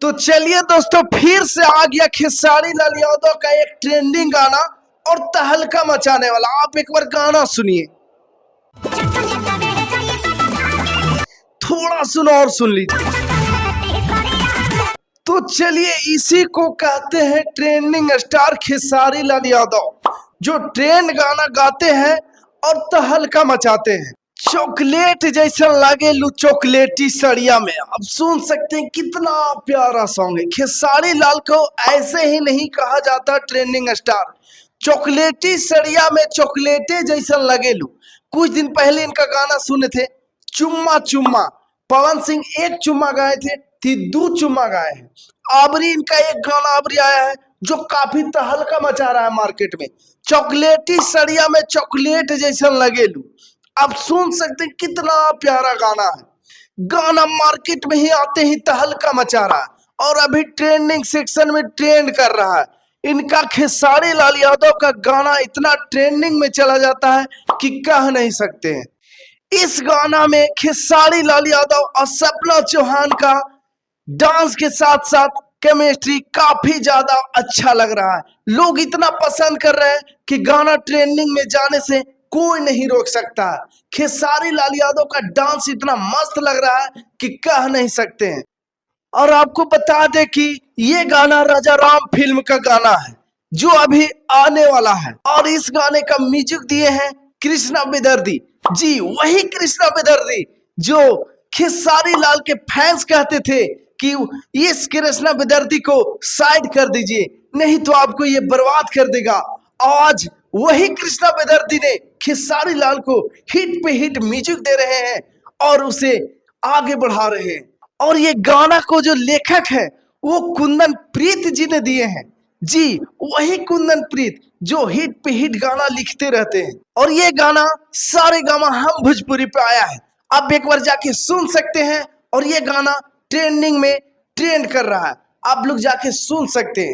तो चलिए दोस्तों, फिर से आ गया खेसारी लाल यादव का एक ट्रेंडिंग गाना और तहलका मचाने वाला। आप एक बार गाना सुनिए, थोड़ा सुनो और सुन लीजिए। तो चलिए, इसी को कहते हैं ट्रेंडिंग स्टार खेसारी लाल यादव, जो ट्रेंड गाना गाते हैं और तहलका मचाते हैं। चॉकलेट जैसा लागे लू चॉकलेटी सड़िया में। अब सुन सकते हैं कितना प्यारा सॉन्ग है। खेसारी लाल को ऐसे ही नहीं कहा जाता ट्रेंडिंग स्टार। चॉकलेटी सड़िया में चॉकलेटे जैसा लगे लू। कुछ दिन पहले इनका गाना सुने थे, चुम्मा चुम्मा। पवन सिंह एक चुम्मा गाए थे, दो चुम्मा गाए हैं। अबरी इनका एक गाना अबरी आया है जो काफी तहलका मचा रहा है मार्केट में। चॉकलेटी सड़िया में चॉकलेट जैसा लगे लू। आप सुन सकते हैं कितना प्यारा गाना है। गाना मार्केट में ही आते ही तहलका मचा रहा है और अभी ट्रेंडिंग सेक्शन में ट्रेंड कर रहा है। इनका खेसारी लाल यादव का गाना इतना ट्रेंडिंग में चला जाता है कि कह नहीं सकते हैं। इस गाना में खेसारी लाल यादव और सपना चौहान का डांस के साथ साथ केमिस्ट्री काफी ज्यादा अच्छा लग रहा है। लोग इतना पसंद कर रहे हैं कि गाना ट्रेंडिंग में जाने से कोई नहीं रोक सकता। खेसारी लाल यादव का डांस इतना मस्त लग रहा है कि कह नहीं सकते हैं। और आपको बता दें कि ये गाना राजा राम फिल्म का गाना है जो अभी आने वाला है। और इस गाने का म्यूजिक दिए हैं कृष्णा बेदर्दी जी, वही कृष्णा बेदर्दी जो खेसारी लाल के फैंस कहते थे कि इस कृष्णा बेदर्दी को साइड कर दीजिए, नहीं तो आपको ये बर्बाद कर देगा। आज वही कृष्णा बेदर्दी ने खेसारी लाल को हिट पे हिट म्यूजिक दे रहे हैं और उसे आगे बढ़ा रहे हैं। और ये गाना को जो लेखक है वो कुंदन प्रीत जी ने दिए हैं जी, वही कुंदन प्रीत जो हिट पे हिट गाना लिखते रहते हैं। और ये गाना सारे गामा हम भोजपुरी पे आया है। आप एक बार जाके सुन सकते हैं और ये गाना ट्रेंडिंग में ट्रेंड कर रहा है। आप लोग जाके सुन सकते हैं।